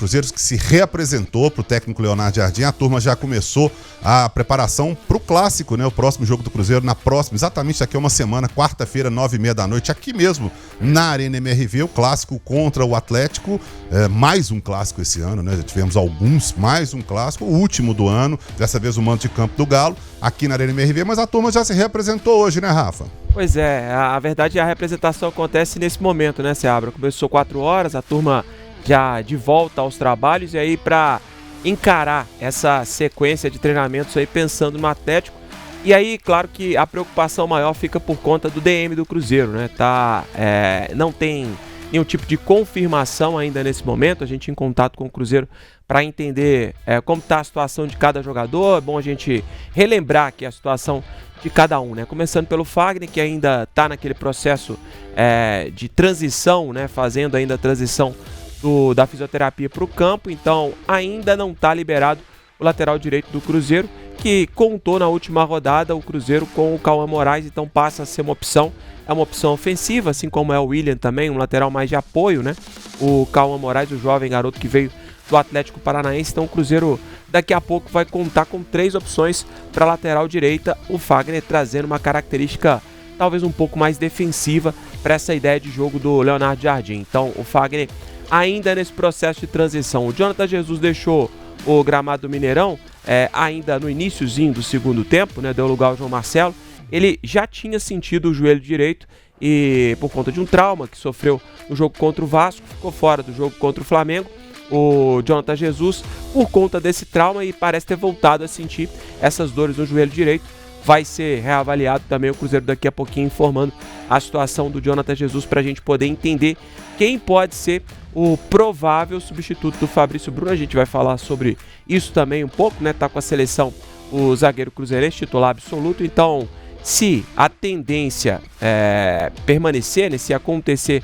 Cruzeiro que se reapresentou para o técnico Leonardo Jardim. A turma já começou a preparação para o clássico, né? O próximo jogo do Cruzeiro exatamente daqui a uma semana, quarta-feira, 9h30 da noite, aqui mesmo na Arena MRV, o clássico contra o Atlético. Mais um clássico esse ano, né? Já tivemos alguns, mais um clássico, o último do ano, dessa vez o mando de campo do Galo, aqui na Arena MRV, mas a turma já se reapresentou hoje, né, Rafa? Pois é, a verdade é a representação acontece nesse momento, né, Seabra? Começou 4 horas, a turma já de volta aos trabalhos, e aí para encarar essa sequência de treinamentos aí pensando no Atlético. E aí, claro que a preocupação maior fica por conta do DM do Cruzeiro, né? Não tem nenhum tipo de confirmação ainda nesse momento. A gente em contato com o Cruzeiro para entender como está a situação de cada jogador. É bom a gente relembrar aqui a situação de cada um, né? Começando pelo Fagner, que ainda está naquele processo de transição, né? Fazendo ainda a transição da fisioterapia para o campo, então ainda não está liberado o lateral direito do Cruzeiro, que contou na última rodada o Cruzeiro com o Cauã Moraes, então passa a ser uma opção, é uma opção ofensiva, assim como é o William também, um lateral mais de apoio, né? O Cauã Moraes, o jovem garoto que veio do Atlético Paranaense, então o Cruzeiro daqui a pouco vai contar com 3 opções para lateral direita, o Fagner trazendo uma característica talvez um pouco mais defensiva para essa ideia de jogo do Leonardo Jardim. Então o Fagner ainda nesse processo de transição. O Jonathan Jesus deixou o gramado do Mineirão ainda no iniciozinho do segundo tempo, né, deu lugar ao João Marcelo. Ele já tinha sentido o joelho direito e por conta de um trauma que sofreu no jogo contra o Vasco, ficou fora do jogo contra o Flamengo. O Jonathan Jesus, por conta desse trauma, e parece ter voltado a sentir essas dores no joelho direito. Vai ser reavaliado também o Cruzeiro daqui a pouquinho, informando a situação do Jonathan Jesus para a gente poder entender quem pode ser o provável substituto do Fabrício Bruno. A gente vai falar sobre isso também um pouco, né? Tá com a seleção o zagueiro cruzeirense, titular absoluto. Então, se a tendência permanecer, né? Se acontecer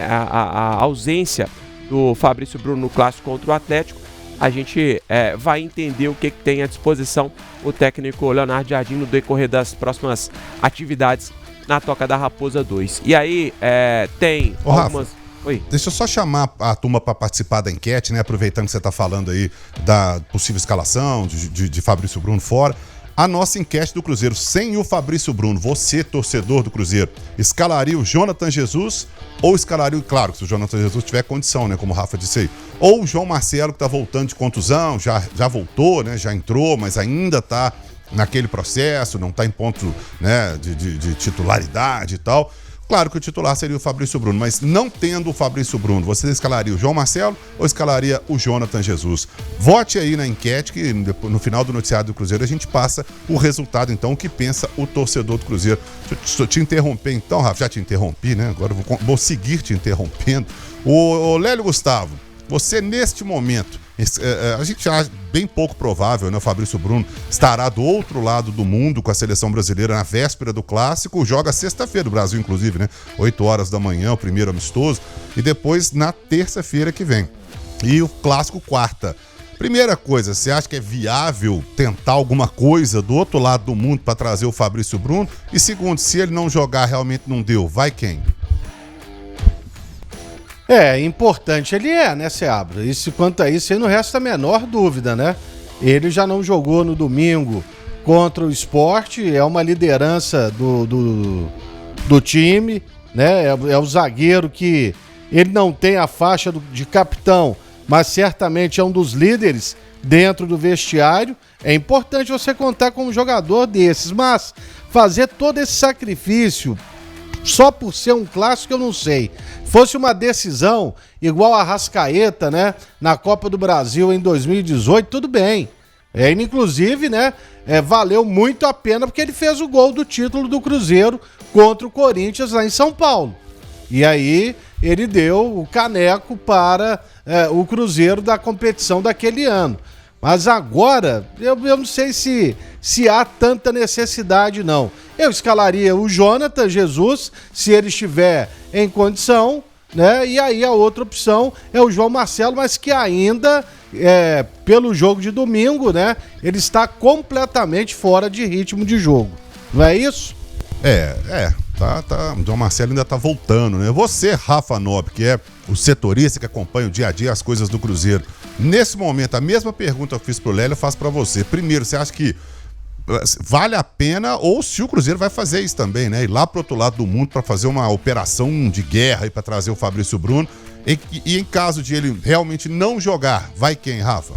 a ausência do Fabrício Bruno no clássico contra o Atlético, a gente vai entender o que tem à disposição o técnico Leonardo Jardim no decorrer das próximas atividades na Toca da Raposa 2. E aí tem algumas... Rafa, oi. Deixa eu só chamar a turma para participar da enquete, né? Aproveitando que você está falando aí da possível escalação de Fabrício Bruno fora. A nossa enquete do Cruzeiro, sem o Fabrício Bruno, você, torcedor do Cruzeiro, escalaria o Jonathan Jesus ou escalaria, claro, se o Jonathan Jesus tiver condição, né, como o Rafa disse aí, ou o João Marcelo, que tá voltando de contusão, já voltou, né, já entrou, mas ainda tá naquele processo, não tá em ponto, né, de titularidade e tal. Claro que o titular seria o Fabrício Bruno, mas não tendo o Fabrício Bruno, você escalaria o João Marcelo ou escalaria o Jonathan Jesus? Vote aí na enquete, que no final do noticiário do Cruzeiro a gente passa o resultado, então, o que pensa o torcedor do Cruzeiro. Deixa eu te interromper então, Rafa, já te interrompi, né? Agora eu vou seguir te interrompendo. O Lélio Gustavo, você neste momento, a gente acha bem pouco provável, né? O Fabrício Bruno estará do outro lado do mundo com a seleção brasileira na véspera do clássico, joga sexta-feira, o Brasil inclusive, né? 8 horas da manhã, o primeiro amistoso, e depois na terça-feira que vem. E o clássico quarta. Primeira coisa, você acha que é viável tentar alguma coisa do outro lado do mundo para trazer o Fabrício Bruno? E segundo, se ele não jogar, realmente não deu, vai quem? Importante ele né, Seabra? Isso, quanto a isso, aí não resta a menor dúvida, né? Ele já não jogou no domingo contra o Sport, é uma liderança do time, né? É o zagueiro que ele não tem a faixa de capitão, mas certamente é um dos líderes dentro do vestiário. É importante você contar com um jogador desses, mas fazer todo esse sacrifício só por ser um clássico, eu não sei. Fosse uma decisão igual a Arrascaeta, né, na Copa do Brasil em 2018, tudo bem. Inclusive, né, valeu muito a pena porque ele fez o gol do título do Cruzeiro contra o Corinthians lá em São Paulo. E aí ele deu o caneco para o Cruzeiro da competição daquele ano. Mas agora, eu não sei se há tanta necessidade, não. Eu escalaria o Jonathan Jesus, se ele estiver em condição, né? E aí a outra opção é o João Marcelo, mas que ainda, pelo jogo de domingo, né? Ele está completamente fora de ritmo de jogo. Não é isso? O João Marcelo ainda tá voltando, né? Você, Rafa Nobre, que é o setorista que acompanha o dia a dia as coisas do Cruzeiro. Nesse momento, a mesma pergunta que eu fiz pro Lélio, eu faço pra você. Primeiro, você acha que vale a pena, ou se o Cruzeiro vai fazer isso também, né? Ir lá pro outro lado do mundo para fazer uma operação de guerra aí para trazer o Fabrício Bruno. E em caso de ele realmente não jogar, vai quem, Rafa?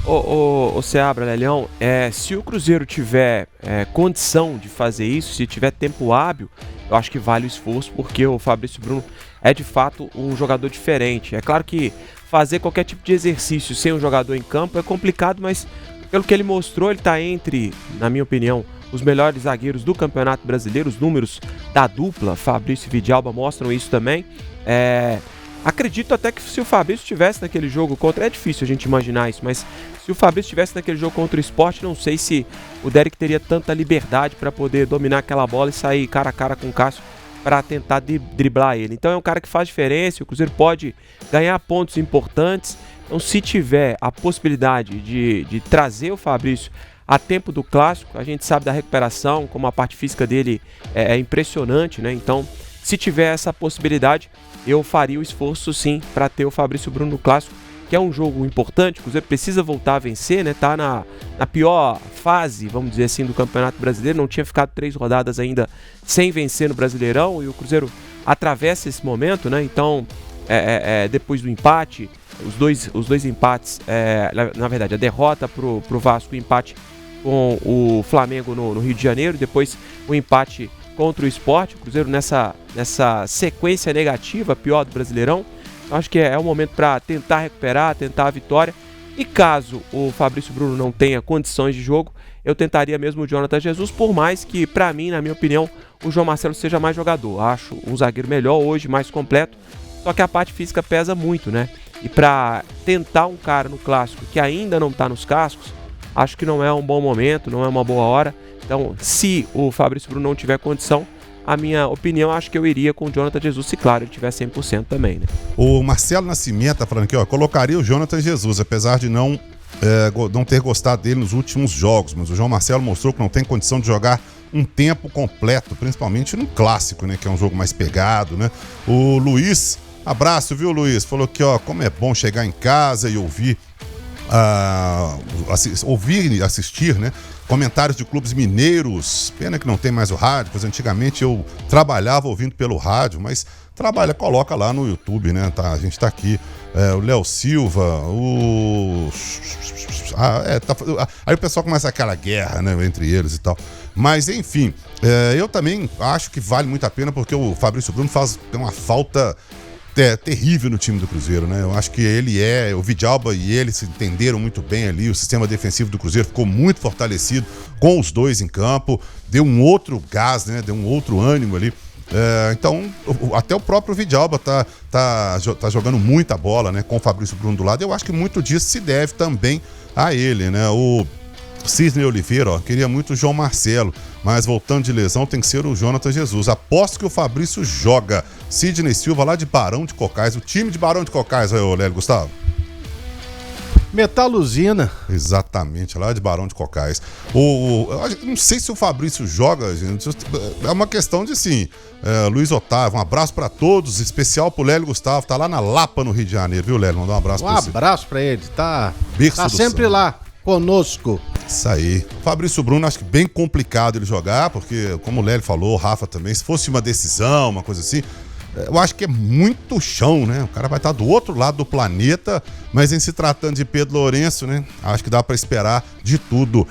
Ô Seabra, Lelhão, se o Cruzeiro tiver condição de fazer isso, se tiver tempo hábil, eu acho que vale o esforço, porque o Fabrício Bruno é de fato um jogador diferente. É claro que fazer qualquer tipo de exercício sem um jogador em campo é complicado, mas pelo que ele mostrou, ele está entre, na minha opinião, os melhores zagueiros do Campeonato Brasileiro. Os números da dupla, Fabrício e Vidalba, mostram isso também. Acredito até que se o Fabrício estivesse naquele jogo contra... É difícil a gente imaginar isso, mas se o Fabrício estivesse naquele jogo contra o Sport, não sei se o Derek teria tanta liberdade para poder dominar aquela bola e sair cara a cara com o Cássio para tentar driblar ele. Então é um cara que faz diferença, o Cruzeiro pode ganhar pontos importantes. Então, se tiver a possibilidade de trazer o Fabrício a tempo do Clássico, a gente sabe da recuperação, como a parte física dele é impressionante, né? Então, se tiver essa possibilidade, eu faria o esforço sim para ter o Fabrício Bruno no Clássico, que é um jogo importante. O Cruzeiro precisa voltar a vencer, né? Tá na pior fase, vamos dizer assim, do Campeonato Brasileiro. Não tinha ficado 3 rodadas ainda sem vencer no Brasileirão, e o Cruzeiro atravessa esse momento, né? Então, depois do empate, os dois empates, na verdade, a derrota pro Vasco, o empate com o Flamengo no Rio de Janeiro, depois o empate contra o Sport, o Cruzeiro nessa sequência negativa, pior do Brasileirão. Acho que é o momento para tentar recuperar, tentar a vitória. E caso o Fabrício Bruno não tenha condições de jogo, eu tentaria mesmo o Jonathan Jesus, por mais que, para mim, na minha opinião, o João Marcelo seja mais jogador. Acho um zagueiro melhor hoje, mais completo, só que a parte física pesa muito, né? E para tentar um cara no Clássico que ainda não está nos cascos, acho que não é um bom momento, não é uma boa hora. Então, se o Fabrício Bruno não tiver condição, a minha opinião, acho que eu iria com o Jonathan Jesus, se claro, ele tiver 100% também, né? O Marcelo Nascimento tá falando aqui, ó, colocaria o Jonathan Jesus, apesar de não ter gostado dele nos últimos jogos, mas o João Marcelo mostrou que não tem condição de jogar um tempo completo, principalmente no Clássico, né, que é um jogo mais pegado, né? O Luiz, abraço, viu, Luiz? Falou que, ó, como é bom chegar em casa e ouvir e assistir, né, comentários de clubes mineiros. Pena que não tem mais o rádio, pois antigamente eu trabalhava ouvindo pelo rádio, mas coloca lá no YouTube, né? Tá, a gente tá aqui, o Léo Silva, aí o pessoal começa aquela guerra, né, entre eles e tal. Mas enfim, eu também acho que vale muito a pena, porque o Fabrício Bruno tem uma falta terrível no time do Cruzeiro, né? Eu acho que o Vidalba e ele se entenderam muito bem ali, o sistema defensivo do Cruzeiro ficou muito fortalecido com os dois em campo, deu um outro gás, né? Deu um outro ânimo ali. Então, até o próprio Vidalba tá jogando muita bola, né? Com o Fabrício Bruno do lado. Eu acho que muito disso se deve também a ele, né? O Cisne Oliveira, ó, queria muito o João Marcelo, mas voltando de lesão tem que ser o Jonathan Jesus. Aposto que o Fabrício joga. Sidney Silva, lá de Barão de Cocais. O time de Barão de Cocais, aí, Lélio Gustavo. Metaluzina. Exatamente, lá de Barão de Cocais. Eu não sei se o Fabrício joga, gente. É uma questão de, sim. Luiz Otávio, um abraço pra todos, especial pro Lélio Gustavo, tá lá na Lapa, no Rio de Janeiro, viu, Lélio? Mandar um abraço pra você. Um abraço pra ele, tá Berço sempre céu. Lá, conosco. Isso aí. Fabrício Bruno, acho que bem complicado ele jogar, porque, como o Lélio falou, o Rafa também, se fosse uma decisão, uma coisa assim, eu acho que é muito chão, né? O cara vai estar do outro lado do planeta, mas em se tratando de Pedro Lourenço, né? Acho que dá pra esperar de tudo.